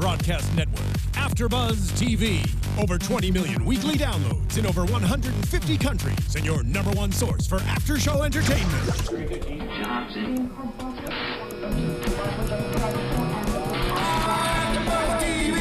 broadcast network, AfterBuzz TV. Over 20 million weekly downloads in over 150 countries, and your number one source for after-show entertainment.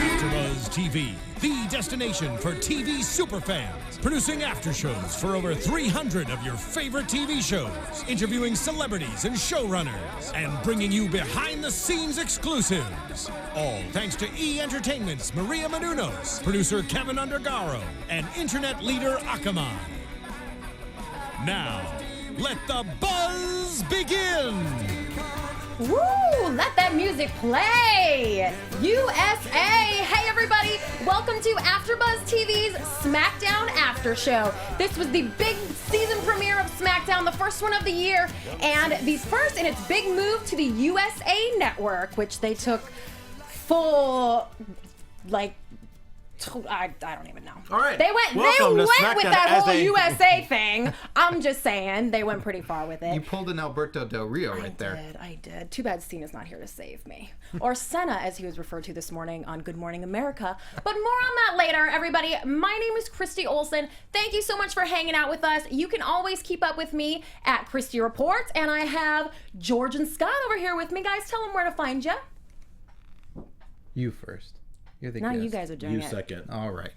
AfterBuzz TV, the destination for TV superfans. Producing after shows for over 300 of your favorite TV shows, interviewing celebrities and showrunners, and bringing you behind-the-scenes exclusives. All thanks to E! Entertainment's Maria Menounos, producer Kevin Undergaro, and internet leader Akamai. Now, let the buzz begin! Woo! Let that music play! USA! Hey everybody! Welcome to AfterBuzz TV's SmackDown After Show. This was the big season premiere of SmackDown, the first one of the year, and the first in its big move to the USA Network, which they took full, I don't even know. All right. They went with that whole USA thing. I'm just saying, they went pretty far with it. You pulled an Alberto Del Rio there. I did. Too bad Cena's not here to save me. Or Senna, as he was referred to this morning on Good Morning America. But more on that later, everybody. My name is Christy Olsen. Thank you so much for hanging out with us. You can always keep up with me at Christy Reports, and I have George and Scott over here with me. Guys, tell them where to find you. You first. You're the Now guest. you guys are doing it. You second. All right.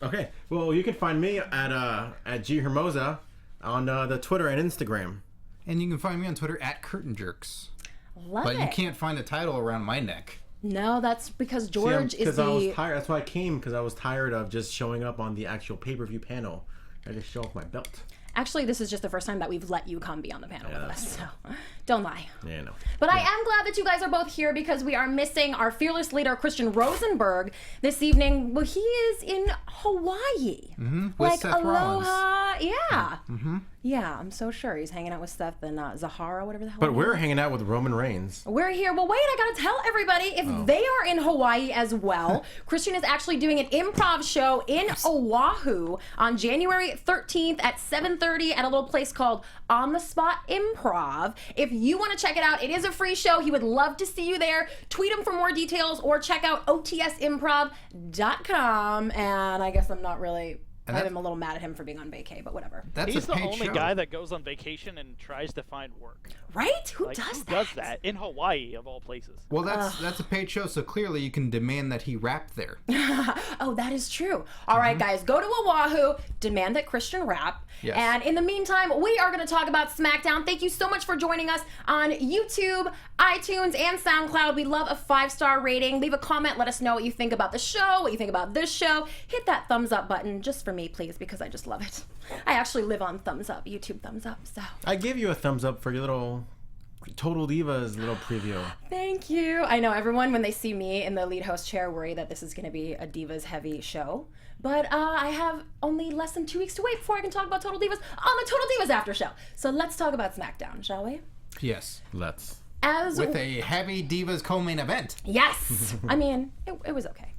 Okay. Well, you can find me at G Hermoza on the Twitter and Instagram. And you can find me on Twitter at Curtain Jerks. Love but it. you can't find a title around my neck. No, that's because George is Because I was the... tired. That's why I came, because I was tired of just showing up on the actual pay-per-view panel. I just show off my belt. Actually, this is just the first time that we've let you come be on the panel with us, so don't lie. Yeah, no. But I am glad that you guys are both here because we are missing our fearless leader, Christian Rosenberg, this evening. Well, he is in Hawaii. Mm-hmm. With Seth aloha. Rollins. Yeah. Mm-hmm. Yeah, I'm so sure he's hanging out with Seth and Zahara, whatever the hell. But we're hanging out with Roman Reigns. We're here. Well, wait, I gotta tell everybody, if they are in Hawaii as well, Christian is actually doing an improv show in Oahu on January 13th at 7:30 at a little place called On the Spot Improv. If you want to check it out, it is a free show. He would love to see you there. Tweet him for more details or check out otsimprov.com. And I guess I'm not really... I'm a little mad at him for being on vacay, but whatever. He's the only guy that goes on vacation and tries to find work. Right? Who does that? In Hawaii, of all places. Well, that's a paid show, so clearly you can demand that he rap there. Oh, that is true. All right, guys, go to Oahu, demand that Christian rap. Yes. And in the meantime, we are going to talk about SmackDown. Thank you so much for joining us on YouTube, iTunes, and SoundCloud. We love a 5-star rating. Leave a comment. Let us know what you think about the show, what you think about this show. Hit that thumbs up button just for me, please, because I just love it. I actually live on thumbs up, YouTube thumbs up. So I gave you a thumbs up for your little Total Divas little preview. Thank you. I know everyone, when they see me in the lead host chair, worry that this is going to be a Divas heavy show. But I have only less than 2 weeks to wait before I can talk about Total Divas on the Total Divas After Show. So let's talk about SmackDown, shall we? Yes. Let's. With a heavy Divas co-main event. Yes. I mean, it was okay.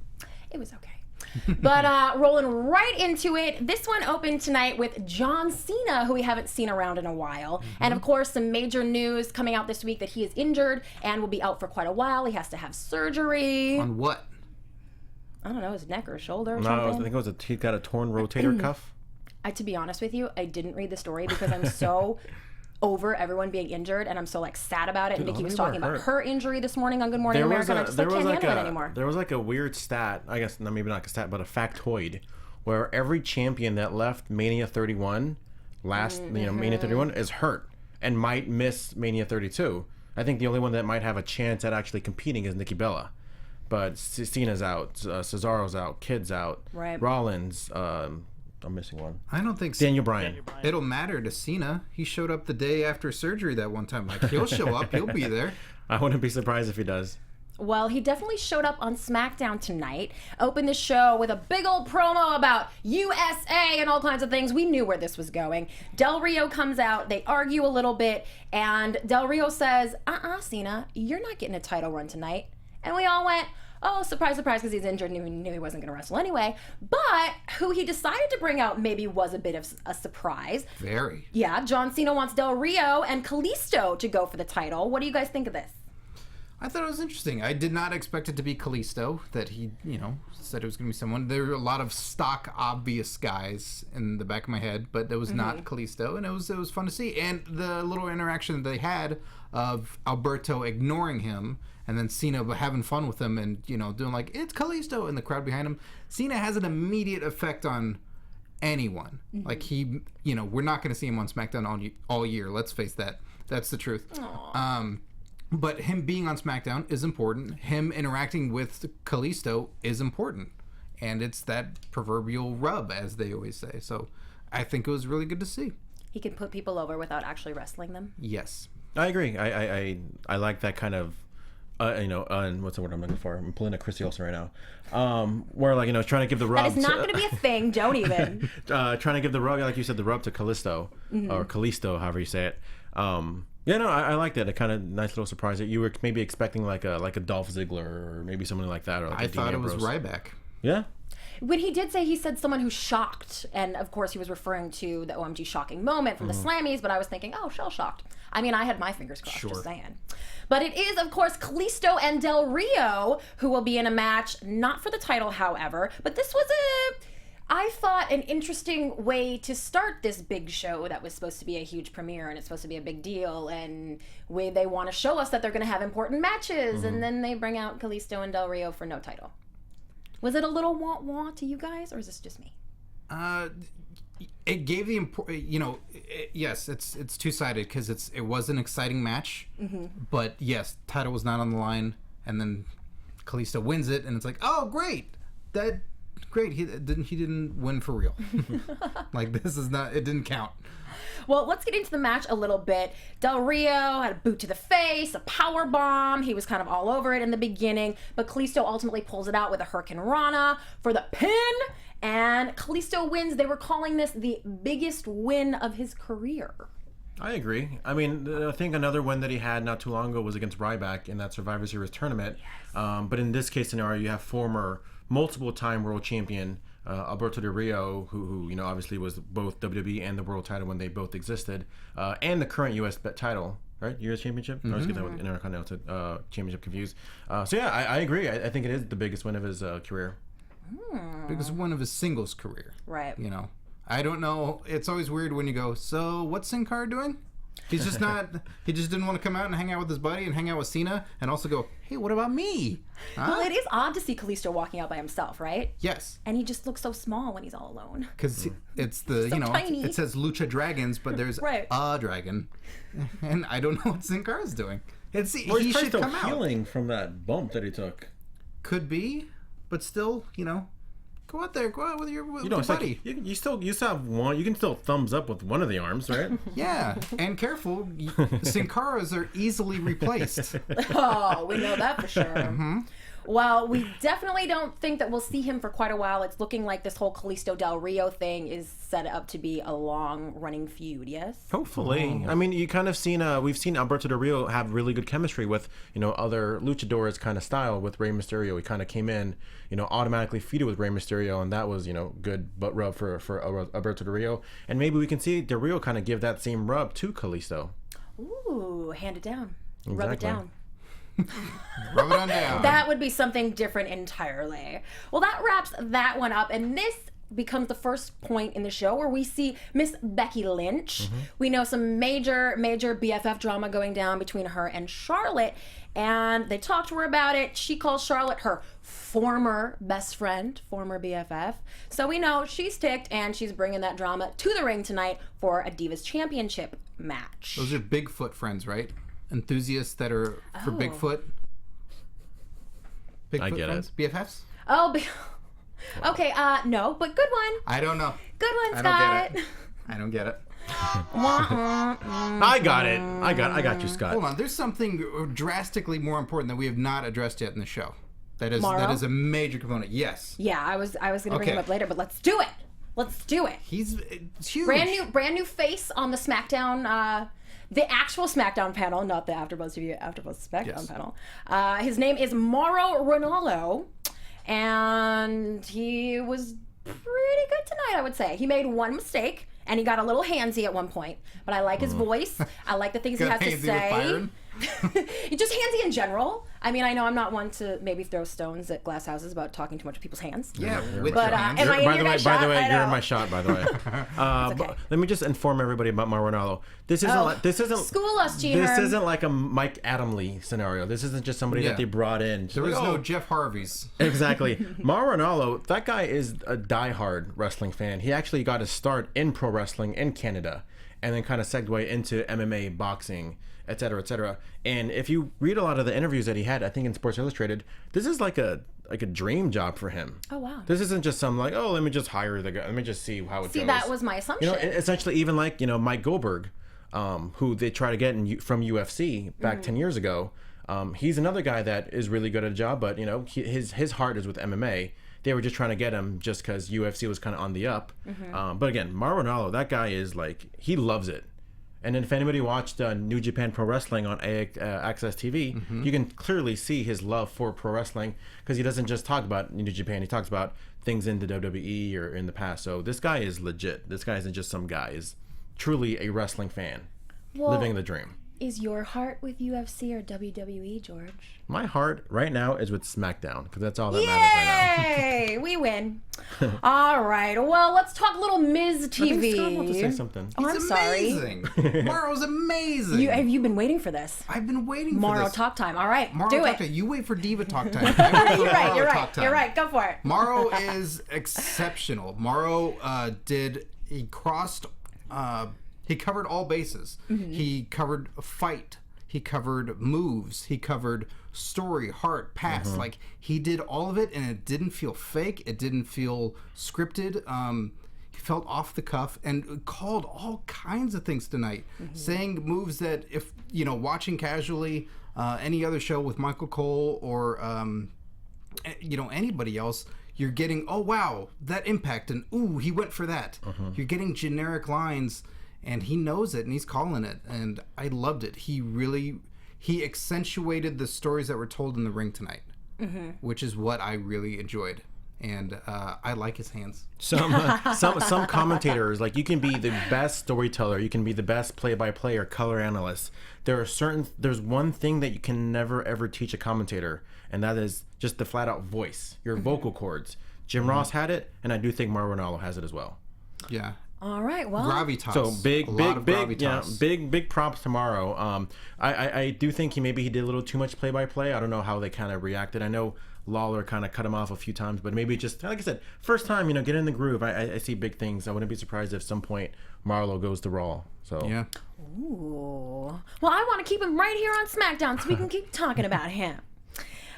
It was okay. But rolling right into it, this one opened tonight with John Cena, who we haven't seen around in a while. And of course, some major news coming out this week that he is injured and will be out for quite a while. He has to have surgery. On what? I don't know, his neck or shoulder or No, something. I think he got a torn rotator cuff. To be honest with you, I didn't read the story because I'm so over everyone being injured, and I'm so sad about it. Dude, Nikki was talking about her injury this morning on Good Morning America, and I just can't handle it anymore. There was a weird stat, I guess, maybe not a stat, but a factoid, where every champion that left Mania 31, Mania 31, is hurt and might miss Mania 32. I think the only one that might have a chance at actually competing is Nikki Bella. But Cena's out, Cesaro's out, Kid's out, right. Rollins, I'm missing one. I don't think Daniel Bryan. It'll matter to Cena. He showed up the day after surgery that one time. He'll show up. He'll be there. I wouldn't be surprised if he does. Well, he definitely showed up on SmackDown tonight, opened the show with a big old promo about USA and all kinds of things. We knew where this was going. Del Rio comes out, they argue a little bit, and Del Rio says, Cena, you're not getting a title run tonight. And we all went, oh, surprise, surprise, because he's injured and he knew he wasn't going to wrestle anyway. But who he decided to bring out maybe was a bit of a surprise. Very. Yeah, John Cena wants Del Rio and Kalisto to go for the title. What do you guys think of this? I thought it was interesting. I did not expect it to be Kalisto, that he, said it was going to be someone. There were a lot of stock, obvious guys in the back of my head, but it was not Kalisto, and it was fun to see. And the little interaction that they had of Alberto ignoring him, and then Cena having fun with him and, doing like, it's Kalisto, and the crowd behind him. Cena has an immediate effect on anyone. Like we're not going to see him on SmackDown all year. Let's face that. That's the truth. But him being on SmackDown is important. Him interacting with Kalisto is important. And it's that proverbial rub, as they always say. So I think it was really good to see. He can put people over without actually wrestling them. Yes. I agree. I like that kind of, what's the word I'm looking for? I'm pulling a Christy Olsen right now. Where, trying to give the rub. That is not going to be a thing. Don't even. Trying to give the rub, like you said, the rub to Kalisto, or Kalisto, however you say it. I like that. A kind of nice little surprise that you were maybe expecting like a Dolph Ziggler or maybe someone like that. Or like I thought it was Ryback. Yeah. When he did say, he said someone who's shocked, and of course he was referring to the OMG shocking moment from the Slammies, but I was thinking, oh, shell shocked. I mean, I had my fingers crossed, just saying. But it is, of course, Kalisto and Del Rio who will be in a match, not for the title, however, but this was I thought, an interesting way to start this big show that was supposed to be a huge premiere and it's supposed to be a big deal, and they want to show us that they're going to have important matches, and then they bring out Kalisto and Del Rio for no title. Was it a little wah-wah to you guys, or is this just me? It gave the yes, it's two-sided because it was an exciting match, but yes, title was not on the line, and then Kalisto wins it, and it's like, oh, great, he didn't win for real. Like, this is not, it didn't count. Well, let's get into the match a little bit. Del Rio had a boot to the face, a power bomb. He was kind of all over it in the beginning, but Kalisto ultimately pulls it out with a Hurricane Rana for the pin, and Kalisto wins. They were calling this the biggest win of his career. I agree. I mean, I think another win that he had not too long ago was against Ryback in that Survivor Series tournament. Yes. But in this case scenario, you have former multiple-time world champion Alberto Del Rio, who obviously was both WWE and the world title when they both existed, and the current U.S. title, right? U.S. Championship? I always get that with Intercontinental Championship confused. So yeah, I agree. I think it is the biggest win of his career. Biggest win of his singles career. Right. I don't know. It's always weird when you go, so what's Sin Cara doing? He's just not, he just didn't want to come out and hang out with his buddy and hang out with Cena and also go, hey, what about me? Huh? Well, it is odd to see Kalisto walking out by himself, right? Yes. And he just looks so small when he's all alone. Because it's the, tiny. It says Lucha Dragons, but there's a dragon. And I don't know what Sin Cara's doing. He's he should still come out. healing from that bump that he took. Could be, but still, go out there. Go out with your buddy. Like you still have one. You can still thumbs up with one of the arms, right? Yeah, and careful, Sin Caras are easily replaced. Oh, we know that for sure. Well, we definitely don't think that we'll see him for quite a while. It's looking like this whole Kalisto Del Rio thing is set up to be a long-running feud, yes? Hopefully. I mean, you kind of we've seen Alberto Del Rio have really good chemistry with, other luchadores kind of style with Rey Mysterio. He kind of came in, automatically feuded with Rey Mysterio, and that was, good butt rub for Alberto Del Rio. And maybe we can see Del Rio kind of give that same rub to Kalisto. Ooh, hand it down. Exactly. Rub it down. Rub it on down. That would be something different entirely. Well, that wraps that one up, and this becomes the first point in the show where we see Miss Becky Lynch. We know some major BFF drama going down between her and Charlotte, and they talk to her about it. She calls Charlotte her former best friend, former BFF. So we know she's ticked, and she's bringing that drama to the ring tonight for a Divas Championship match. Those are Bigfoot friends, right? Enthusiasts that are for Bigfoot. I get friends? it. BFFs? Oh, okay, no, but good one. I don't know. Good one, I Scott. don't get it. I got it. I got you, Scott. Hold on. There's something drastically more important that we have not addressed yet in the show. That is a major component. Yes. Yeah, I was going to bring him up later, but let's do it. Let's do it. It's huge. Brand new face on the SmackDown. The actual SmackDown panel, not the AfterBuzz TV, AfterBuzz SmackDown panel. His name is Mauro Ranallo, and he was pretty good tonight, I would say. He made one mistake, and he got a little handsy at one point, but I like his voice. I like the things he has to say. Just handsy in general. I mean, I know I'm not one to maybe throw stones at glass houses about talking too much of people's hands. Yeah, with But, your hands. am I in By your the way, guys' shot? I you're know. in my shot. By the way, okay. let me just inform everybody about Mauro Ranallo. This isn't School us, G. This Herm. isn't like a Mike Adamle scenario. This isn't just somebody Yeah. that they brought in. There was no Jeff Harvey's. Exactly. Mauro Ranallo, that guy is a diehard wrestling fan. He actually got his start in pro wrestling in Canada and then kind of segued into MMA, boxing, et cetera, et cetera. And if you read a lot of the interviews that he had, I think in Sports Illustrated, this is like a dream job for him. Oh, wow. This isn't just some like, oh, let me just hire the guy. Let me just see how it goes. See, that was my assumption. You know, essentially even like, Mike Goldberg, who they try to get from UFC back 10 years ago. He's another guy that is really good at a job, but his heart is with MMA. They were just trying to get him just because UFC was kind of on the up. But again, Mauro Ranallo, that guy is like, he loves it. And then if anybody watched New Japan Pro Wrestling on Access TV, you can clearly see his love for pro wrestling because he doesn't just talk about New Japan. He talks about things in the WWE or in the past. So this guy is legit. This guy isn't just some guy. He's truly a wrestling fan, living the dream. Is your heart with UFC or WWE, George? My heart right now is with SmackDown because that's all that matters right now. Yay! We win. All right. Well, let's talk a little Miz I think TV. Scott wants to say something. Oh, I'm sorry. Amazing. Mauro's amazing. Have you been waiting for this? I've been waiting for Mauro this. talk time. All right, Mauro do talk it. time. You wait for Diva talk time. I wait for You're right. Mauro You're talk right. time. You're right. Go for it. Mauro is exceptional. Mauro he covered all bases. He covered fight. He covered moves. He covered story, heart, past. Like, he did all of it, and it didn't feel fake. It didn't feel scripted. He felt off the cuff and called all kinds of things tonight, saying moves that if, watching casually any other show with Michael Cole or, anybody else, you're getting, oh, wow, that impact, and ooh, he went for that. You're getting generic lines. And he knows it, and he's calling it, and I loved it. He accentuated the stories that were told in the ring tonight, which is what I really enjoyed. And I like his hands. Some commentators, like, you can be the best storyteller, you can be the best play-by-play or color analyst. There's one thing that you can never ever teach a commentator, and that is just the flat-out voice, your vocal cords. Jim Ross had it, and I do think Mauro Ranallo has it as well. Yeah. All right. Well, Gravitas. So big gravitas. props tomorrow. I do think he did a little too much play-by-play. I don't know how they kind of reacted. I know Lawler kind of cut him off a few times, but maybe just, like I said, first time, get in the groove. I see big things. I wouldn't be surprised if at some point Marlo goes to Raw. So Yeah. ooh. Well, I want to keep him right here on SmackDown so we can keep talking about him.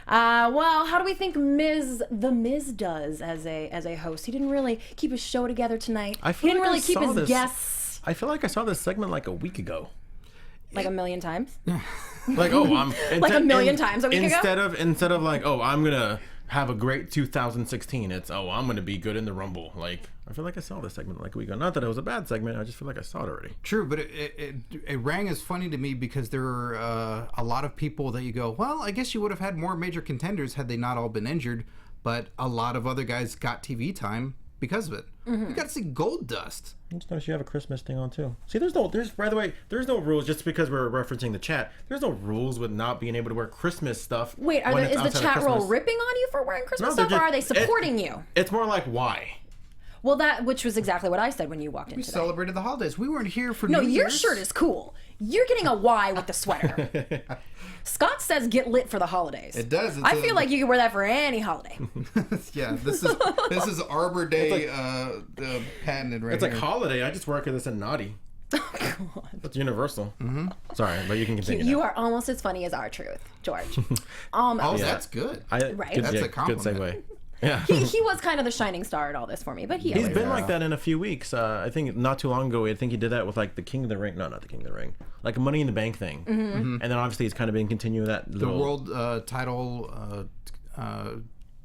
Well, how do we think The Miz does as a host? He didn't really keep his show together tonight. He didn't really keep his guests. I feel like I saw this segment like a week ago. Like a million times? Like, oh, I'm Like a million times a week ago? Instead of like, oh, I'm gonna have a great 2016. It's, oh, I'm gonna be good in the Rumble. Like, I feel like I saw this segment like a week ago. Not that it was a bad segment. I just feel like I saw it already. True, but it rang as funny to me because there were a lot of people that you go, well, I guess you would have had more major contenders had they not all been injured, but a lot of other guys got TV time because of it. You got to see Goldust. I just noticed you have a Christmas thing on too. See, by the way, there's no rules just because we're referencing the chat. There's no rules with not being able to wear Christmas stuff. Wait, is the chat roll ripping on you for wearing Christmas stuff, or are they supporting you? It's more like, why? Well, which was exactly what I said when you walked in We today. celebrated the holidays. We weren't here for No, New your Year's. shirt is cool. You're getting a Y with the sweater. Scott says get lit for the holidays. It does. I feel like you can wear that for any holiday. Yeah, this is Arbor Day patented right It's here. like holiday. I just work at this and naughty. Oh, God. That's universal. Sorry, but you can continue. You now. are almost as funny as R-Truth, George. Oh, that's good. Right. Good, That's a good compliment. segue. Yeah. he was kind of the shining star at all this for me, but He's been like that in a few weeks. I think not too long ago, I think he did that with like the King of the Ring. No, not the King of the Ring. Like a Money in the Bank thing. And then obviously he's kind of been continuing that. The world title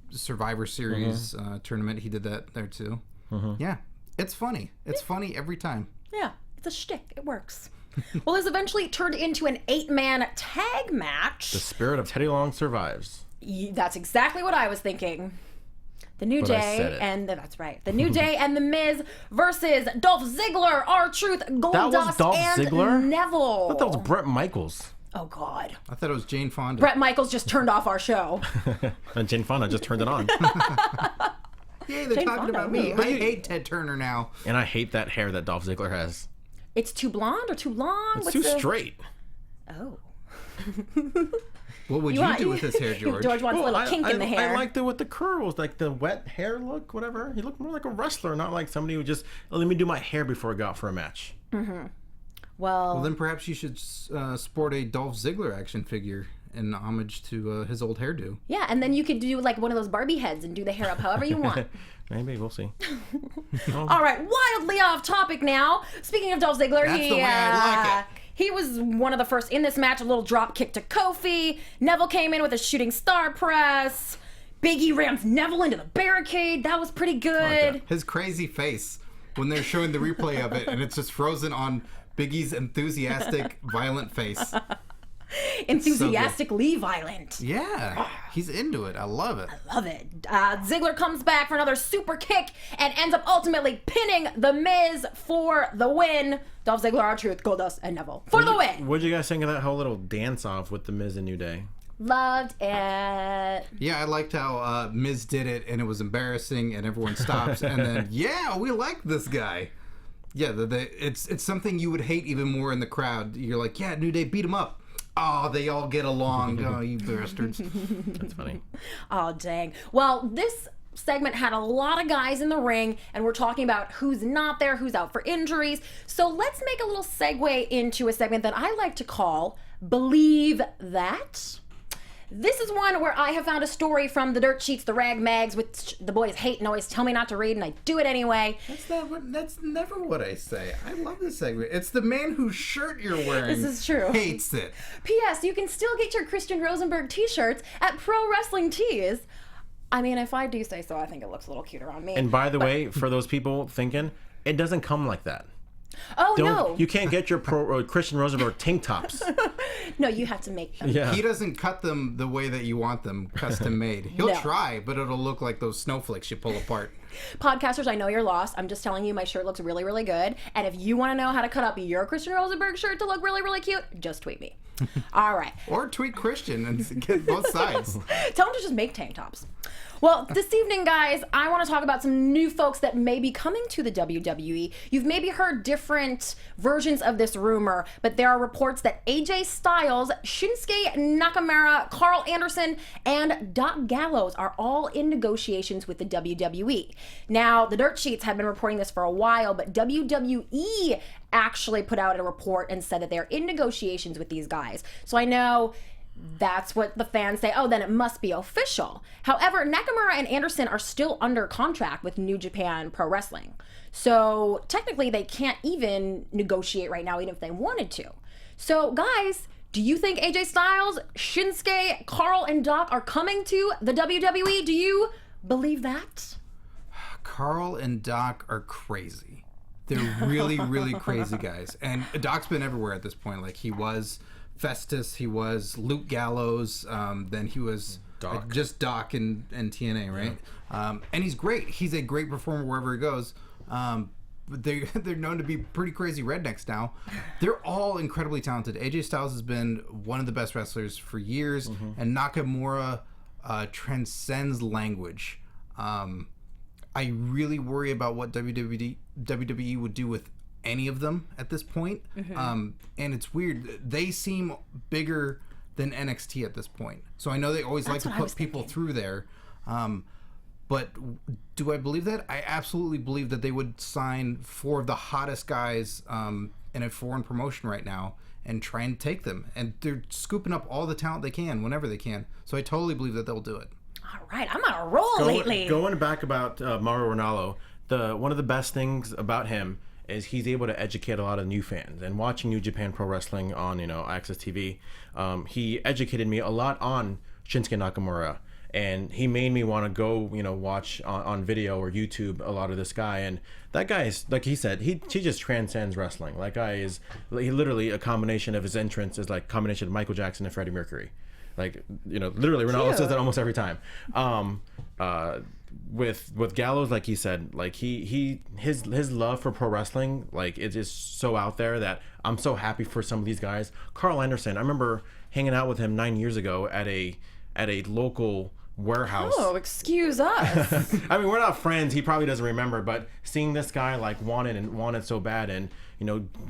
Survivor Series tournament, he did that there too. Yeah, it's funny. It's funny every time. Yeah, it's a shtick. It works. Well, this eventually turned into an 8-man tag match. The spirit of Teddy Long survives. That's exactly what I was thinking. The New But I Day said it. and that's right. The New Day and The Miz versus Dolph Ziggler, R-Truth, That was Goldust, Dolph and Ziggler? Neville. I thought that was Bret Michaels. Oh, God. I thought it was Jane Fonda. Bret Michaels just turned off our show. And Jane Fonda just turned it on. Yeah, they're Jane talking Fonda, about me. ooh. I hate Ted Turner now. And I hate that hair that Dolph Ziggler has. It's too blonde or too long? It's too straight. Oh. What would you do with his hair, George? George wants a little kink in the hair. I liked it with the curls, like the wet hair look, whatever. He looked more like a wrestler, not like somebody who just, let me do my hair before I go out for a match. Well, Well, then perhaps you should sport a Dolph Ziggler action figure in homage to his old hairdo. yeah, and then you could do like one of those Barbie heads and do the hair up however you want. Maybe, we'll see. All right, wildly off topic now. Speaking of Dolph Ziggler, That's the way I like it. He was one of the first in this match, a little drop kick to Kofi. Neville came in with a shooting star press. Big E rams Neville into the barricade. That was pretty good. His crazy face when they're showing the replay of it, and it's just frozen on Big E's enthusiastic, violent face. Enthusiastically violent. Yeah, he's into it. I love it. Love it. Ziggler comes back for another super kick and ends up ultimately pinning The Miz for the win. Dolph Ziggler, R-Truth, Goldust, and Neville for the win. What'd you guys think of that whole little dance-off with The Miz and New Day? Loved it. Yeah, I liked how Miz did it, and it was embarrassing, and everyone stops, and then, yeah, we like this guy. Yeah, it's something you would hate even more in the crowd. You're like, yeah, New Day, beat him up. Oh, they all get along. Oh, you bastards. That's funny. Oh, dang. Well, this segment had a lot of guys in the ring, and we're talking about who's not there, who's out for injuries. So let's make a little segue into a segment that I like to call Believe That. This is one where I have found a story from the dirt sheets, the rag mags, which the boys hate and always tell me not to read, and I do it anyway. That's never what I say. I love this segment. It's the man whose shirt you're wearing. This is true. Hates it. P.S. You can still get your Christian Rosenberg t-shirts at Pro Wrestling Tees. I mean, if I do say so, I think it looks a little cuter on me. And by the way, for those people thinking, it doesn't come like that. Oh, no. You can't get your Christian Rosenberg tank tops. No, you have to make them. Yeah. He doesn't cut them the way that you want them, custom made. He'll No. try, but it'll look like those snowflakes you pull apart. Podcasters, I know you're lost. I'm just telling you my shirt looks really, really good. And if you want to know how to cut up your Christian Rosenberg shirt to look really, really cute, just tweet me. All right. Or tweet Christian and get both sides. Tell them to just make tank tops. Well, this evening, guys, I want to talk about some new folks that may be coming to the WWE. You've maybe heard different versions of this rumor, but there are reports that AJ Styles, Shinsuke Nakamura, Carl Anderson, and Doc Gallows are all in negotiations with the WWE. Now, the dirt sheets have been reporting this for a while, but WWE actually put out a report and said that they're in negotiations with these guys. So I know that's what the fans say. Oh, then it must be official. However, Nakamura and Anderson are still under contract with New Japan Pro Wrestling. So technically they can't even negotiate right now, even if they wanted to. So guys, do you think AJ Styles, Shinsuke, Carl, and Doc are coming to the WWE? Do you believe that? Carl and Doc are crazy. They're really, really crazy guys. And Doc's been everywhere at this point. Like, he was Festus, he was Luke Gallows, then he was Doc. Just Doc in TNA, right? Yeah. And he's great. He's a great performer wherever he goes. But they're known to be pretty crazy rednecks now. They're all incredibly talented. AJ Styles has been one of the best wrestlers for years, and Nakamura transcends language. I really worry about what WWE would do with any of them at this point. And it's weird. They seem bigger than NXT at this point. So I know they always like to put people through there. But do I believe that? I absolutely believe that they would sign 4 of the hottest guys in a foreign promotion right now and try and take them. And they're scooping up all the talent they can whenever they can. So I totally believe that they'll do it. All right, I'm on a roll lately. Going back about Mauro Ranallo, one of the best things about him is he's able to educate a lot of new fans. And watching New Japan Pro Wrestling on Access TV, he educated me a lot on Shinsuke Nakamura. And he made me want to go, watch on video or YouTube a lot of this guy. And that guy is, like he said, he just transcends wrestling. That guy is, he literally, a combination of his entrance is like a combination of Michael Jackson and Freddie Mercury. Like, literally, Ronaldo says that almost every time. with Gallows, like he said, like his love for pro wrestling, like it is so out there that I'm so happy for some of these guys. Carl Anderson, I remember hanging out with him 9 years ago at a local warehouse. Oh, excuse us. I mean, we're not friends. He probably doesn't remember, but seeing this guy like wanted so bad, and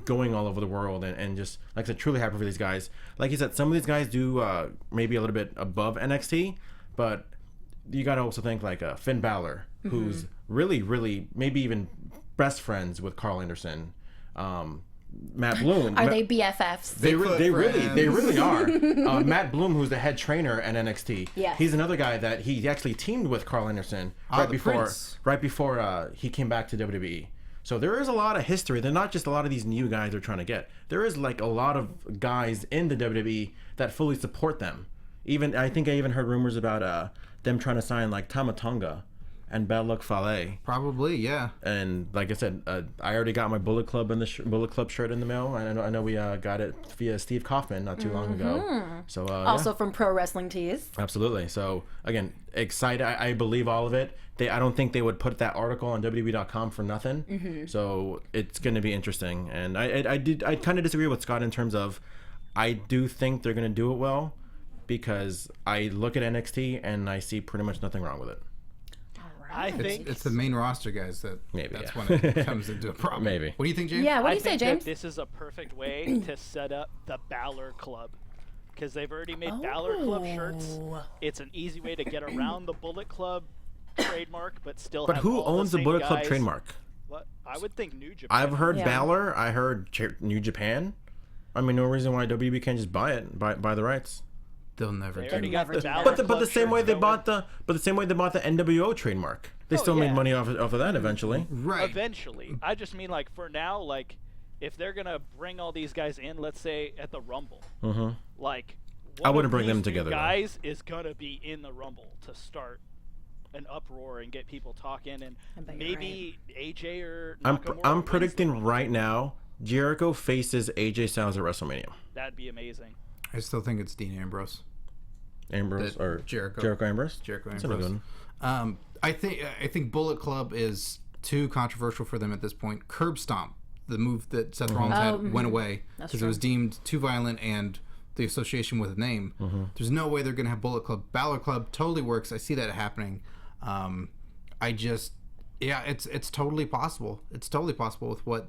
going all over the world, and just like I said, truly happy for these guys. Like he said, some of these guys do maybe a little bit above NXT, but you got to also think like Finn Balor, who's really maybe even best friends with Carl Anderson. Matt Bloom. Are they BFFs? They really are. Matt Bloom, who's the head trainer at NXT. Yes. He's another guy that he actually teamed with Carl Anderson right before he came back to WWE. So there is a lot of history. They're not just a lot of these new guys they're trying to get. There is like a lot of guys in the WWE that fully support them. I think I even heard rumors about them trying to sign like Tama Tonga and Bad Luck Fale. Probably, yeah. And like I said, I already got my Bullet Club Bullet Club shirt in the mail. I know we got it via Steve Kaufman not too long ago. So Also from Pro Wrestling Tees. Absolutely. So again, excited. I believe all of it. I don't think they would put that article on WWE.com for nothing. So it's going to be interesting. And I kind of disagree with Scott in terms of I do think they're going to do it well, because I look at NXT and I see pretty much nothing wrong with it. I think it's the main roster guys that's when it comes into a problem. Maybe. What do you think, James? Yeah, what do you say, think James? that this is a perfect way to set up the Balor Club, because they've already made Balor Club shirts. It's an easy way to get around the Bullet Club trademark, but still. But have who all owns the the same Bullet Club guys. trademark? What? I would think New Japan. I've heard Yeah. Balor. I heard New Japan. I mean, no reason why WWE can't just buy it, buy the rights. They'll never They do already it. got the Balor But the Club same way shirts they going. bought the NWO trademark. They still made money off of that eventually. Right. Eventually, I just mean like for now, like if they're gonna bring all these guys in, let's say at the Rumble, like I wouldn't one bring of them these together, new though. guys is gonna be in the Rumble to start an uproar and get people talking, and bet you're maybe AJ or I'm Nakamura wins predicting the Rumble. right now Jericho faces AJ Styles at WrestleMania. That'd be amazing. I still think it's Dean Ambrose. Ambrose or Jericho Ambrose. Jericho That's a good Ambrose. one. I think Bullet Club is too controversial for them at this point. Curb Stomp, the move that Seth Rollins had, went away because it was deemed too violent, and the association with a name. There's no way they're going to have Bullet Club. Balor Club totally works. I see that happening. It's totally possible. It's totally possible with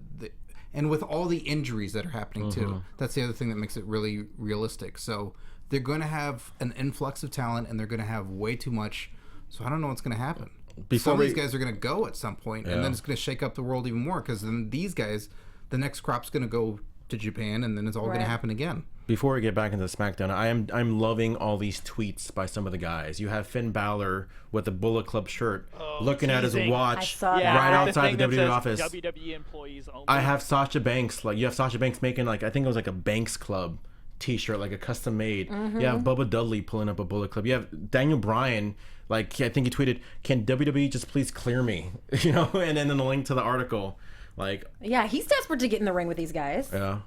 and with all the injuries that are happening too. That's the other thing that makes it really realistic. So they're going to have an influx of talent, and they're going to have way too much. So I don't know what's going to happen. Some of these guys are going to go at some point, and then it's going to shake up the world even more, because then these guys, the next crop's going to go to Japan, and then it's all going to happen again. Before we get back into SmackDown, I'm loving all these tweets by some of the guys. You have Finn Balor with a Bullet Club shirt, looking at his teasing. watch I saw right that. outside the thing WWE that office. says WWE employees only. I have Sasha Banks. Like, you have Sasha Banks making, like, I think it was like a Banks Club T-shirt, like a custom made. You have Bubba Dudley pulling up a Bullet Club. You have Daniel Bryan. Like, I think he tweeted, "Can WWE just please clear me?" And then the link to the article, like, Yeah, he's desperate to get in the ring with these guys. yeah.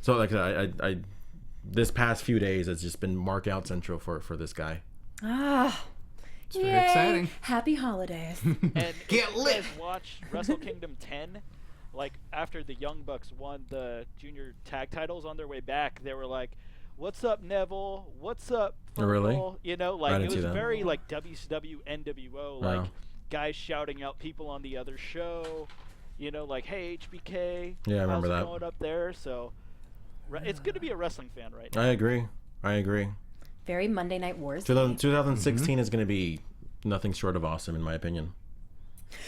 So like I this past few days has just been mark out central for this guy. It's very exciting. Happy holidays. And Get if you lit. guys watch Wrestle Kingdom 10, like after the Young Bucks won the junior tag titles on their way back, they were like, "What's up, Neville? What's up, Oh, really? Purple?" I Like didn't it see was that. very like WCW, NWO, like Wow. guys shouting out people on the other show. Like, "Hey, HBK, Yeah, I remember how's it that. going up there?" So it's good to be a wrestling fan right now. I agree. Very Monday Night Wars. 2016 is going to be nothing short of awesome, in my opinion.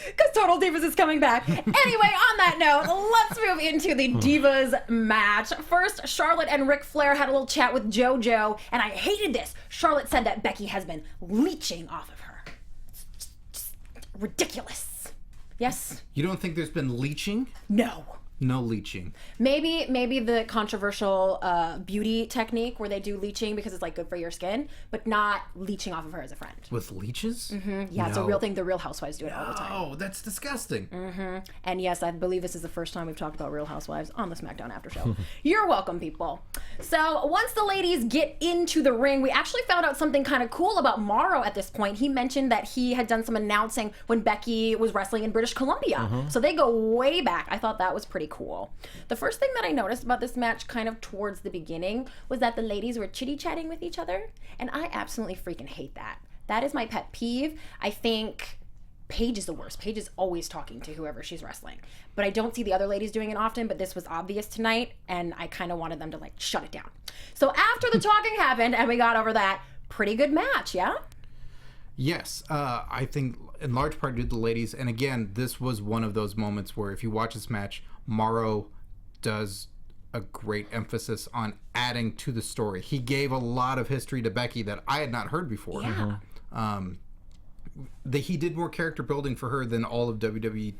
Because Total Divas is coming back. Anyway, on that note, let's move into the Divas match. First, Charlotte and Ric Flair had a little chat with JoJo, and I hated this. Charlotte said that Becky has been leeching off of her. It's just ridiculous. Yes? You don't think there's been leeching? No. No leeching. Maybe the controversial beauty technique where they do leeching because it's like good for your skin, but not leeching off of her as a friend. With leeches? Yeah, it's a No. real thing. The Real Housewives do it all the time. Oh, that's disgusting. And yes, I believe this is the first time we've talked about Real Housewives on the SmackDown After Show. You're welcome, people. So once the ladies get into the ring, we actually found out something kind of cool about Morrow at this point. He mentioned that he had done some announcing when Becky was wrestling in British Columbia. So they go way back. I thought that was pretty cool. The first thing that I noticed about this match kind of towards the beginning was that the ladies were chitty-chatting with each other, and I absolutely freaking hate that. That is my pet peeve. I think Paige is the worst. Paige is always talking to whoever she's wrestling. But I don't see the other ladies doing it often, but this was obvious tonight, and I kind of wanted them to, like, shut it down. So after the talking happened and we got over that, pretty good match, yeah? Yes, I think in large part due to the ladies. And again, this was one of those moments where if you watch this match, Morrow does a great emphasis on adding to the story. He gave a lot of history to Becky that I had not heard before. Yeah. He did more character building for her than all of WWE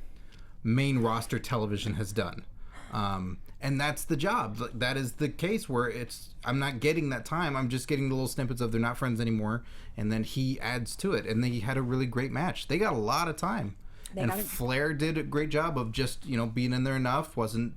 main roster television has done. And that's the job. That is the case where I'm not getting that time. I'm just getting the little snippets of they're not friends anymore. And then he adds to it. And they had a really great match. They got a lot of time. Flair did a great job of just, being in there enough. Wasn't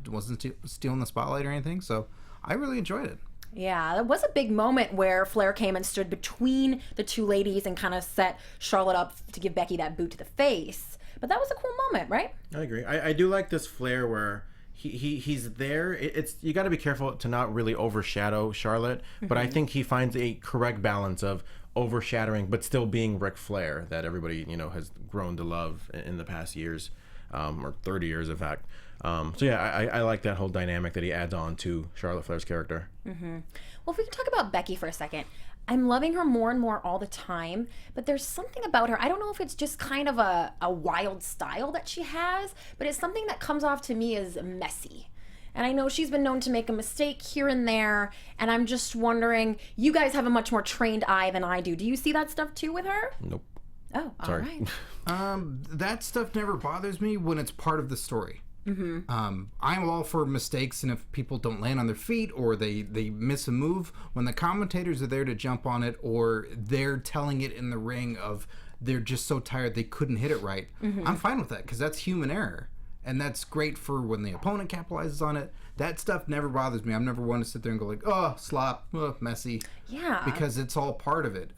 stealing the spotlight or anything. So I really enjoyed it. Yeah, there was a big moment where Flair came and stood between the two ladies and kind of set Charlotte up to give Becky that boot to the face. But that was a cool moment, right? I agree. I do like this Flair where he's there. It's you got to be careful to not really overshadow Charlotte, but I think he finds a correct balance of overshadowing but still being Ric Flair that everybody has grown to love in the past years, or 30 years in fact. So yeah, I like that whole dynamic that he adds on to Charlotte Flair's character. Well, if we can talk about Becky for a second, I'm loving her more and more all the time, but there's something about her. I don't know if it's just kind of a wild style that she has, but it's something that comes off to me as messy. And I know she's been known to make a mistake here and there, and I'm just wondering, you guys have a much more trained eye than I do. Do you see that stuff too with her? Nope. Oh, Sorry. all right. That stuff never bothers me when it's part of the story. I'm all for mistakes, and if people don't land on their feet or they miss a move, when the commentators are there to jump on it, or they're telling it in the ring of they're just so tired they couldn't hit it right, I'm fine with that because that's human error, and that's great for when the opponent capitalizes on it. That stuff never bothers me. I'm never one to sit there and go like, oh, slop, oh, messy. Yeah. Because it's all part of it.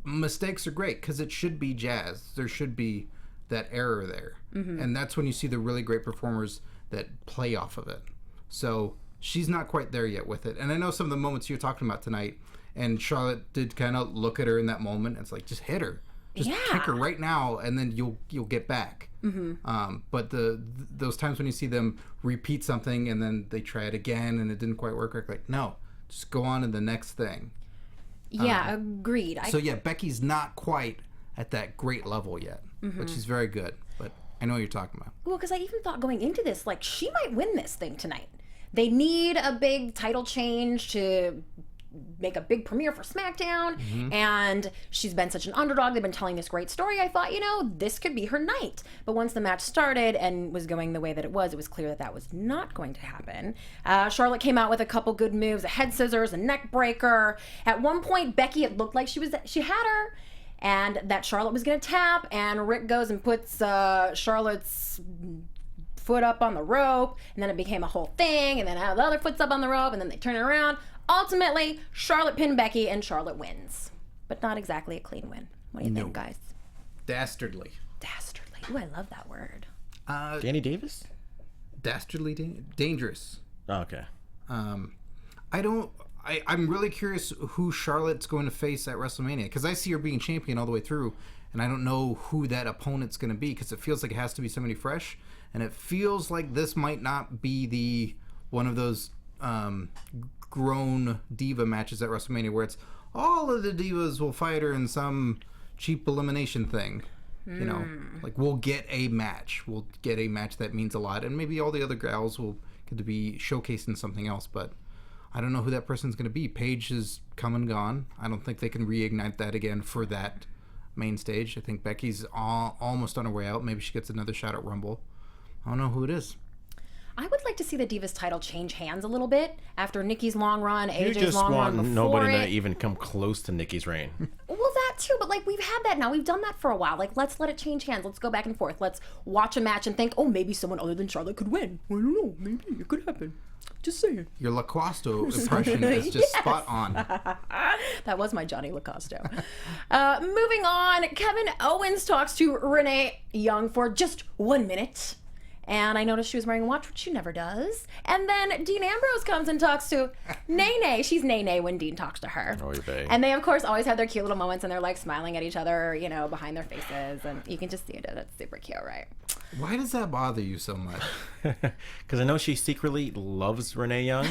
Mistakes are great because it should be jazz. There should be that error there. And that's when you see the really great performers that play off of it. So she's not quite there yet with it. And I know some of the moments you're talking about tonight, and Charlotte did kind of look at her in that moment. It's like, just hit her. Just kick her right now, and then you'll get back. But those times when you see them repeat something and then they try it again and it didn't quite work, like, no, just go on to the next thing. Yeah, agreed. So yeah, Becky's not quite at that great level yet, but she's very good. But I know what you're talking about. Well, because I even thought going into this, like, she might win this thing tonight. They need a big title change to make a big premiere for SmackDown, and she's been such an underdog. They've been telling this great story. I thought, this could be her night. But once the match started and was going the way that it was clear that was not going to happen. Charlotte came out with a couple good moves, a head scissors, a neck breaker. At one point, Becky, it looked like she had her, and that Charlotte was going to tap, and Rick goes and puts Charlotte's foot up on the rope, and then it became a whole thing, and then the other foot's up on the rope, and then they turn it around. Ultimately, Charlotte pinned Becky, and Charlotte wins. But not exactly a clean win. What do you think, guys? Dastardly. Dastardly. Ooh, I love that word. Danny Davis? Dastardly dangerous. Oh, okay. I'm really curious who Charlotte's going to face at WrestleMania, because I see her being champion all the way through, and I don't know who that opponent's going to be, because it feels like it has to be somebody fresh, and it feels like this might not be one of those grown diva matches at WrestleMania where it's all of the divas will fight her in some cheap elimination thing. Like we'll get a match that means a lot, and maybe all the other gals will get to be showcased in something else, but I don't know who that person's going to be. Paige is come and gone. I don't think they can reignite that again for that main stage. I think Becky's almost on her way out. Maybe she gets another shot at Rumble. I don't know who it is. I would like to see the Divas title change hands a little bit after Nikki's long run, You AJ's just long run want before nobody it. to even come close to Nikki's reign. Well, that that too, but like we've had that now. We've done that for a while. Like let's let it change hands. Let's go back and forth. Let's watch a match and think, oh, maybe someone other than Charlotte could win. I don't know. Maybe it could happen. Just saying. Your Lacosto impression is just spot on. That was my Johnny Lacosto. Moving on, Kevin Owens talks to Renee Young for just 1 minute. And I noticed she was wearing a watch, which she never does. And then Dean Ambrose comes and talks to Nene. She's Nene when Dean talks to her. Oh, babe. And they, of course, always have their cute little moments, and they're like smiling at each other, you know, behind their faces. And you can just see it. It's super cute, right? Why does that bother you so much? Because I know she secretly loves Renee Young.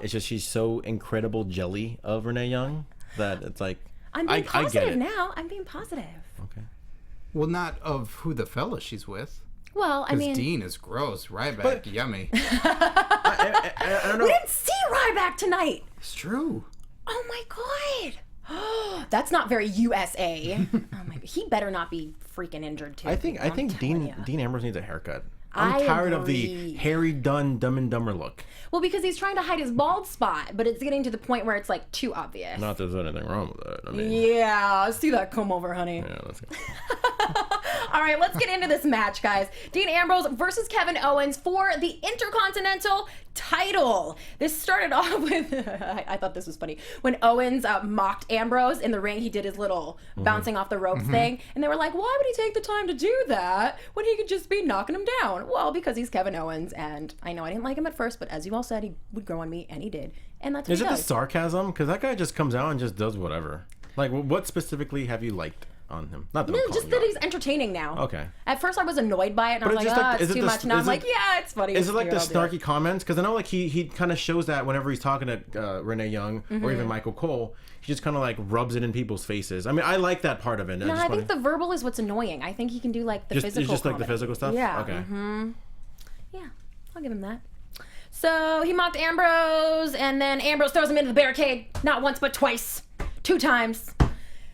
It's just she's so incredible jelly of Renee Young that it's like, I'm being I get positive it. now. I'm being positive. Okay. Well, not of who the fella she's with. Well, I Because mean, Dean is gross. Ryback, yummy. I don't know. we didn't see Ryback tonight. It's true. Oh my god. That's not very USA. Oh my, he better not be freaking injured too. I think I'm telling Dean you. Dean Ambrose needs a haircut. I'm I tired of the agree. Harry Dunn Dumb and Dumber look. Well, because he's trying to hide his bald spot, but it's getting to the point where it's like too obvious. Not that there's anything wrong with that. I mean, Yeah, see that comb over, honey. yeah, let's go. All right, let's get into this match, guys. Dean Ambrose versus Kevin Owens for the Intercontinental title. This started off with, I thought this was funny, when Owens mocked Ambrose in the ring. He did his little bouncing off the ropes thing, and they were like, why would he take the time to do that when he could just be knocking him down? Well, because he's Kevin Owens, and I know I didn't like him at first, but as you all said, he would grow on me, and he did. And that's what Is he it the does. sarcasm? Because that guy just comes out and just does whatever. Like, what specifically have you liked on him? Not that I'm No, calling just you that out. he's entertaining now. Okay. At first I was annoyed by it, and I But was it's like, just like- it's is it too the- much. Now I'm is like, it- yeah, it's funny. Is it like the I'll do it. snarky comments? Because I know like he kind of shows that whenever he's talking to Renee Young or even Michael Cole, he just kind of like rubs it in people's faces. I mean, I like that part of it. No, I think the verbal is what's annoying. I think he can do like the physical It's just like the comedy. physical stuff? Yeah. Okay. Yeah, I'll give him that. So he mocked Ambrose, and then Ambrose throws him into the barricade. Not once, but twice. 2 times.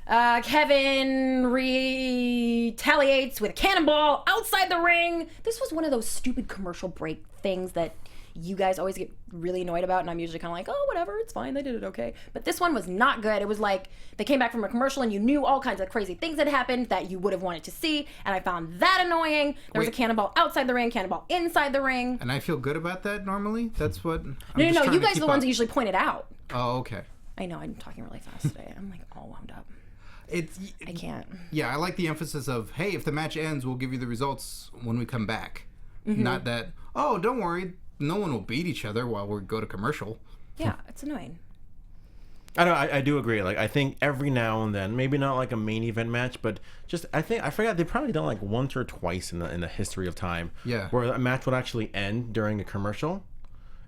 Kevin retaliates with a cannonball outside the ring. This was one of those stupid commercial break things that you guys always get really annoyed about, and I'm usually kind of like, oh, whatever, it's fine, they did it okay. But this one was not good. It was like they came back from a commercial and you knew all kinds of crazy things had happened that you would have wanted to see, and I found that annoying. There was a Wait. cannonball outside the ring, cannonball inside the ring. And I feel good about that normally? That's what... No, you guys are the ones that usually point it out. Oh, okay. I know, I'm talking really fast today. I'm like all wound up. I can't. Yeah, I like the emphasis of, hey, if the match ends, we'll give you the results when we come back. Not that, oh, don't worry, no one will beat each other while we go to commercial. Yeah, it's annoying. I know. I do agree. Like, I think every now and then, maybe not like a main event match, but just I forgot they probably done like once or twice in the history of time. Yeah. Where a match would actually end during a commercial,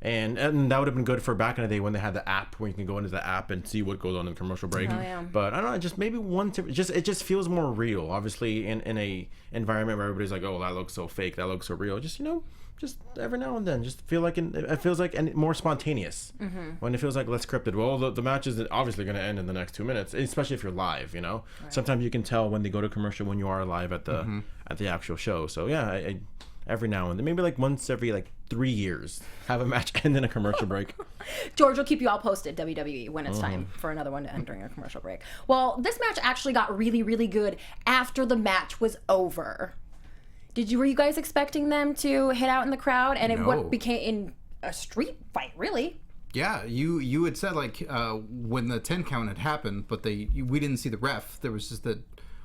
and that would have been good for back in the day when they had the app where you can go into the app and see what goes on in the commercial break. Oh, yeah. But I don't know. Just maybe once. It just feels more real. Obviously, in a environment where everybody's like, oh, that looks so fake. That looks so real. Just just every now and then, just feel like it feels like more spontaneous. When it feels like less scripted. Well, the match is obviously going to end in the next 2 minutes, especially if you're live. Sometimes you can tell when they go to commercial when you are live at the actual show. So yeah, I every now and then, maybe like once every like 3 years, have a match end in a commercial break. George will keep you all posted, WWE, when it's time for another one to end during a commercial break. Well, this match actually got really, really good after the match was over. Were you guys expecting them to hit out in the crowd? And it No. what became in a street fight, really? Yeah, you had said like when the 10 count had happened, but we didn't see the ref. There was just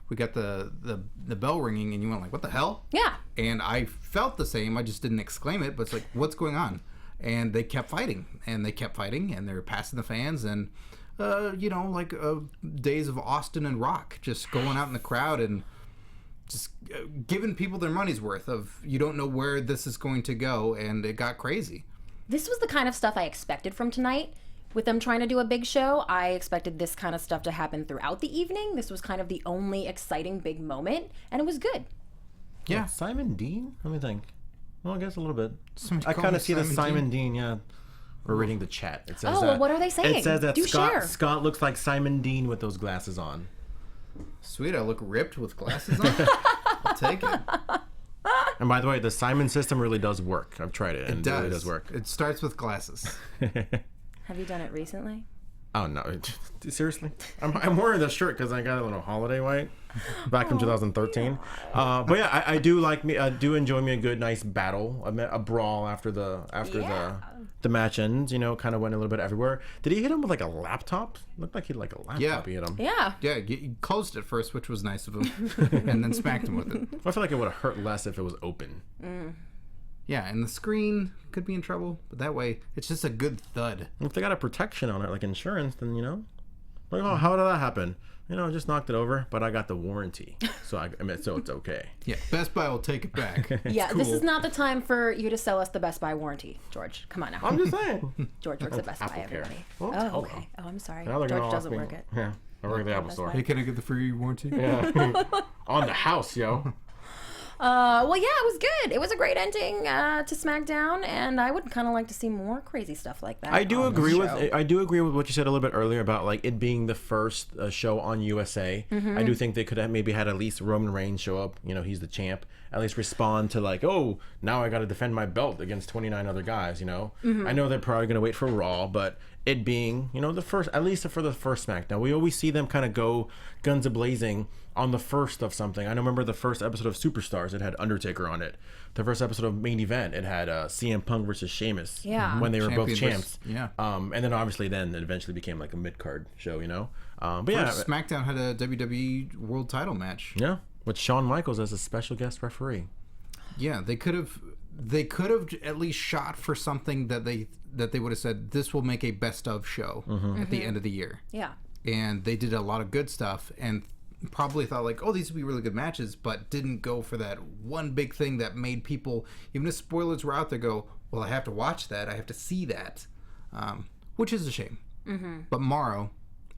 we got the bell ringing, and you went like, what the hell? Yeah. And I felt the same. I just didn't exclaim it, but it's like, what's going on? And they kept fighting, and they were passing the fans, and days of Austin and Rock, just going out in the crowd and just giving people their money's worth of, you don't know where this is going to go, and it got crazy. This was the kind of stuff I expected from tonight. With them trying to do a big show, I expected this kind of stuff to happen throughout the evening. This was kind of the only exciting big moment, and it was good. Yeah. Simon Dean? Let me think. Well, I guess a little bit. Somebody I call kind me of see the Simon Simon Dean, yeah. We're reading the chat. It says Oh, well, what are they saying? It says that Do share. Scott looks like Simon Dean with those glasses on. Sweet, I look ripped with glasses on. I'll take it. And by the way, the Simon system really does work. I've tried it, and it really does work. It starts with glasses. Have you done it recently? Oh no! Seriously, I'm wearing this shirt because I got a little holiday white back from 2013. But yeah, I do enjoy me a good, nice battle, a brawl after the match ends. You know, kind of went a little bit everywhere. Did he hit him with like a laptop? Looked like he like a laptop. Yeah. He hit him. Yeah. Yeah, he closed it first, which was nice of him, and then smacked him with it. I feel like it would have hurt less if it was open. Yeah, and the screen could be in trouble, but that way it's just a good thud. If they got a protection on it, like insurance, then you know, like, oh, how did that happen? You know, I just knocked it over, but I got the warranty, so so it's okay. Yeah, Best Buy will take it back. Yeah, It's this cool. is not the time for you to sell us the Best Buy warranty, George. Come on now. I'm just saying. George works at Best Buy, Apple Care. everybody. Well, Oh, hold okay. Oh, I'm sorry. Now they're gonna George ask doesn't me- work it. Yeah, I work at the Apple Best Store. Buy. Hey, can I get the free warranty? Yeah. On the house, yo. Well, yeah, it was good. It was a great ending to SmackDown, and I would kind of like to see more crazy stuff like that. I do on the agree show. with what you said a little bit earlier about like it being the first show on USA. I do think they could have maybe had at least Roman Reigns show up. You know, he's the champ. At least respond to like, oh, now I got to defend my belt against 29 other guys. You know, I know they're probably gonna wait for Raw, but it being the first, at least for the first SmackDown, we always see them kind of go guns a blazing on the first of something. I remember the first episode of Superstars, it had Undertaker on it. The first episode of Main Event, it had CM Punk versus Sheamus. Yeah. When they were both Champion champs. yeah. And then obviously then it eventually became like a mid-card show, But yeah. First, SmackDown had a WWE World Title match. Yeah. With Shawn Michaels as a special guest referee. Yeah, they could have at least shot for something that they would have said this will make a best of show at the end of the year. Yeah. And they did a lot of good stuff and probably thought like, oh, these would be really good matches, but didn't go for that one big thing that made people, even if spoilers were out there, go, well, I have to watch that, I have to see that, which is a shame. But Morrow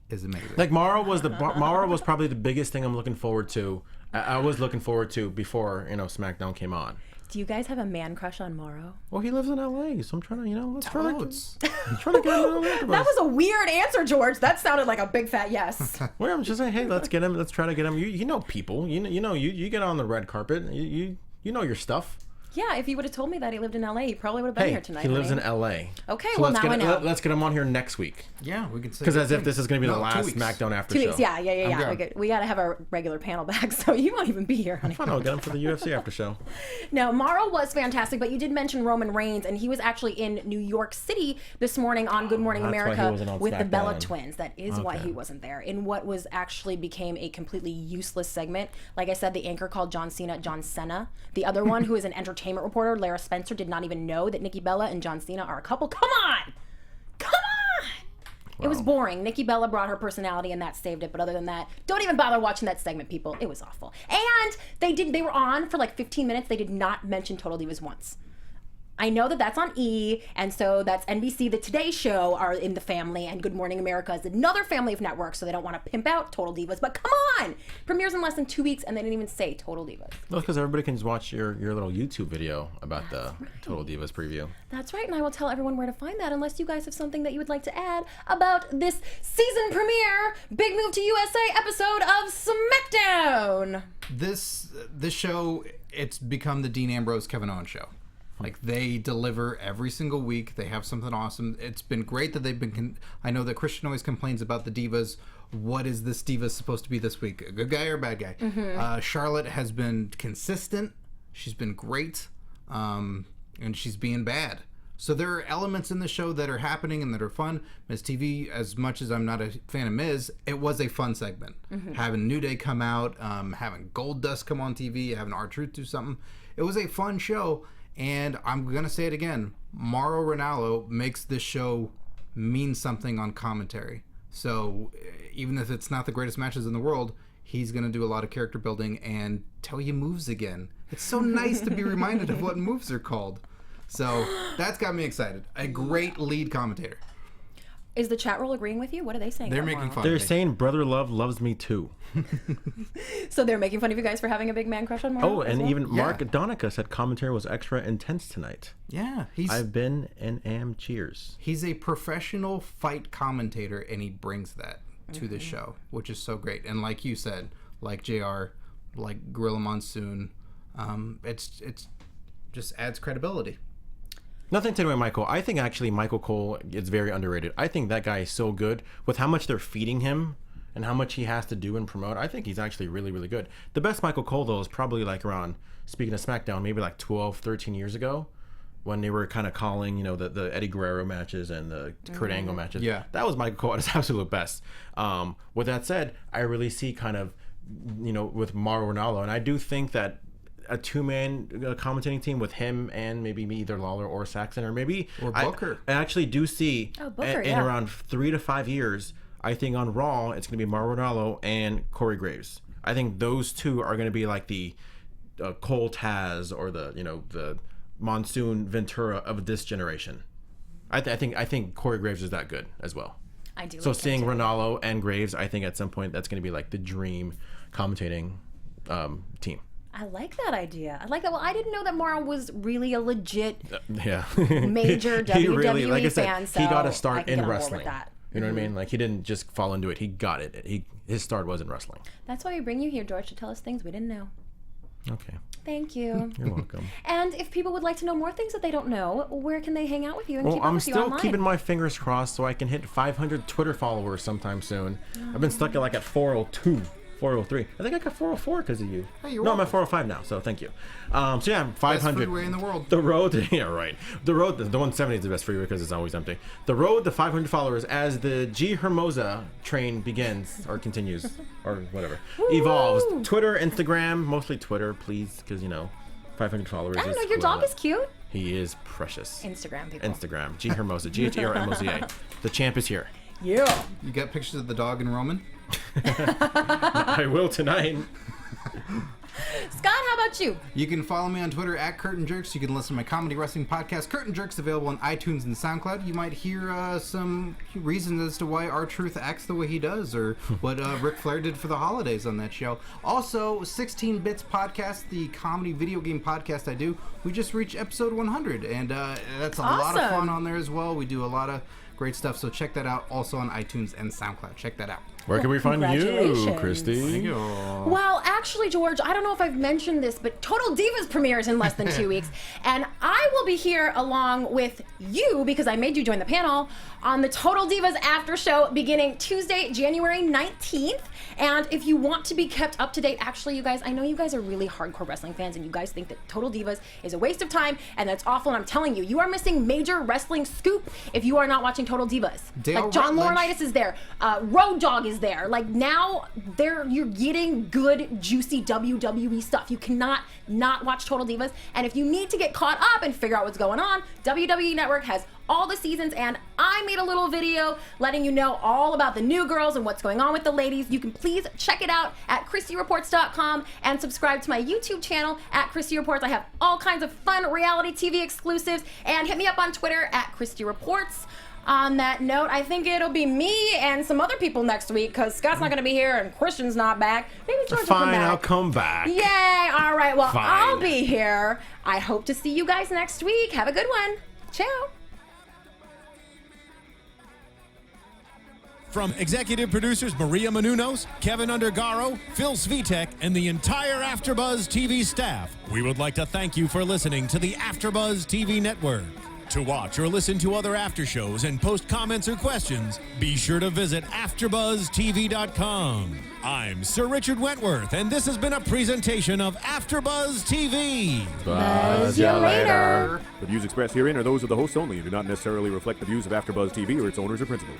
is amazing. Like Morrow was probably the biggest thing I'm looking forward to. I was looking forward to before SmackDown came on. Do you guys have a man crush on Morrow? Well, he lives in LA, so I'm trying to let's try to Totes. get him on AfterBuzz. That was a weird answer, George. That sounded like a big fat yes. Well, I'm just saying, hey, let's get him. Let's try to get him. You know people. You get on the red carpet. You know your stuff. Yeah, if you would have told me that he lived in LA, he probably would have been Hey, here tonight. he lives in honey. LA. Okay, So well, let's now I know. let's get him on here next week. Yeah, we can say Because as if this is going to be the No, 2 last weeks. SmackDown after 2 show. weeks, yeah. good. We got to have our regular panel back, so you won't even be here, honey. Fine, I'll get him for the UFC after show. No, Morrow was fantastic, but you did mention Roman Reigns, and he was actually in New York City this morning on Good Morning That's why he America wasn't on with the Bella SmackDown. twins. That is why he wasn't there. In what was actually became a completely useless segment. Like I said, the anchor called John Cena. The other one, who is an entertainment reporter, Lara Spencer, did not even know that Nikki Bella and John Cena are a couple. Come on! It was boring. Nikki Bella brought her personality and that saved it. But other than that, don't even bother watching that segment, people. It was awful. And they were on for like 15 minutes. They did not mention Total Divas once. I know that that's on E, and so that's NBC. The Today Show are in the family, and Good Morning America is another family of networks, so they don't want to pimp out Total Divas. But come on! Premieres in less than 2 weeks, and they didn't even say Total Divas. Well, because everybody can just watch your little YouTube video about the Total Divas preview. That's right, and I will tell everyone where to find that, unless you guys have something that you would like to add about this season premiere, Big Move to USA episode of SmackDown. This show, it's become the Dean Ambrose Kevin Owens show. Like, they deliver every single week. They have something awesome. It's been great that they've been... I know that Christian always complains about the divas. What is this diva supposed to be this week? A good guy or a bad guy? Charlotte has been consistent. She's been great. And she's being bad. So there are elements in the show that are happening and that are fun. Miz TV, as much as I'm not a fan of Miz, it was a fun segment. Having New Day come out, having Goldust come on TV, having R-Truth do something. It was a fun show. And I'm going to say it again. Mauro Ranallo makes this show mean something on commentary. So even if it's not the greatest matches in the world, he's going to do a lot of character building and tell you moves again. It's so nice to be reminded of what moves are called. So that's got me excited. A great lead commentator. Is the chat roll agreeing with you? What are they saying? They're about making Morrow? fun They're of me. saying Brother Love loves me too. So they're making fun of you guys for having a big man crush on Morrow? Oh, as and well? even Mark Donica said commentary was extra intense tonight. Yeah, I've been and am cheers. he's a professional fight commentator, and he brings that to the show, which is so great. And like you said, like JR, like Gorilla Monsoon, it's just adds credibility. Nothing to do with Michael. I think actually Michael Cole is very underrated. I think that guy is so good with how much they're feeding him and how much he has to do and promote. I think he's actually really, really good. The best Michael Cole, though, is probably like around, speaking of SmackDown, maybe like 12, 13 years ago when they were kind of calling, the Eddie Guerrero matches and the Kurt Angle matches. Yeah. That was Michael Cole at his absolute best. With that said, I really see kind of, with Mauro Ranallo, and I do think that a two-man commentating team with him and maybe either Lawler or Saxon or Booker. I actually do see in around 3 to 5 years, I think on Raw it's going to be Mauro Ranallo and Corey Graves. I think those two are going to be like the Cole Taz or the Monsoon Ventura of this generation. I think Corey Graves is that good as well. I do. So seeing Ranallo and Graves, I think at some point that's going to be like the dream commentating team. I like that idea. I like that. Well, I didn't know that Mauro was really a legit major WWE really, like I said, fan. So he got a start in wrestling. You know what I mean? Like he didn't just fall into it. He got it. His start was in wrestling. That's why we bring you here, George, to tell us things we didn't know. Okay. Thank you. You're welcome. And if people would like to know more things that they don't know, where can they hang out with you and keep up I'm with you online? still keeping my fingers crossed so I can hit 500 Twitter followers sometime soon. I've been stuck at 402. 403. I think I got 404 because of you. Hey, I'm at 405 now, so thank you. So yeah, 500. Best freeway in the world. The road, yeah, right. The road, the 170 is the best freeway because it's always empty. The road to 500 followers as the G Hermoza train begins or continues or whatever. Evolves. Twitter, Instagram, mostly Twitter, please, because 500 followers. I don't know. Your dog is cute. He is precious. Instagram people. Instagram. G Hermoza. GHERMOZA. The champ is here. Yeah. You got pictures of the dog and Roman? I will tonight. Scott, how about you? You can follow me on Twitter at Curtain Jerks. You can listen to my comedy wrestling podcast, Curtain Jerks, available on iTunes and SoundCloud. You might hear some reasons as to why R-Truth acts the way he does, or what Ric Flair did for the holidays on that show. Also, 16 Bits Podcast, the comedy video game podcast I do. We just reached episode 100, and that's a lot of fun on there as well. We do a lot of great stuff, so check that out. Also on iTunes and SoundCloud. Check that out. Where can we find you, Christy? Thank you. Well, actually, George, I don't know if I've mentioned this, but Total Divas premieres in less than 2 weeks. And I will be here along with you, because I made you join the panel, on the Total Divas after show beginning Tuesday, January 19th. And if you want to be kept up to date, actually, you guys, I know you guys are really hardcore wrestling fans, and you guys think that Total Divas is a waste of time, and that's awful. And I'm telling you, you are missing major wrestling scoop if you are not watching Total Divas. Dale like John Rutledge. Laurinaitis is there. Road Dogg is there. Like now, you're getting good, juicy WWE stuff. You cannot not watch Total Divas. And if you need to get caught up and figure out what's going on, WWE Network has all the seasons, and I made a little video letting you know all about the new girls and what's going on with the ladies. You can please check it out at ChristyReports.com and subscribe to my YouTube channel at Christy Reports. I have all kinds of fun reality TV exclusives, and hit me up on Twitter at Christy Reports. On that note, I think it'll be me and some other people next week, because Scott's not going to be here and Christian's not back. Maybe George will come back. I'll come back. Yay! All right, well, Fine. I'll be here. I hope to see you guys next week. Have a good one. Ciao. From executive producers Maria Menounos, Kevin Undergaro, Phil Svitek, and the entire AfterBuzz TV staff, we would like to thank you for listening to the AfterBuzz TV network. To watch or listen to other after shows and post comments or questions, be sure to visit AfterBuzzTV.com. I'm Sir Richard Wentworth, and this has been a presentation of AfterBuzz TV. Buzz you later. The views expressed herein are those of the hosts only and do not necessarily reflect the views of AfterBuzz TV or its owners or principals.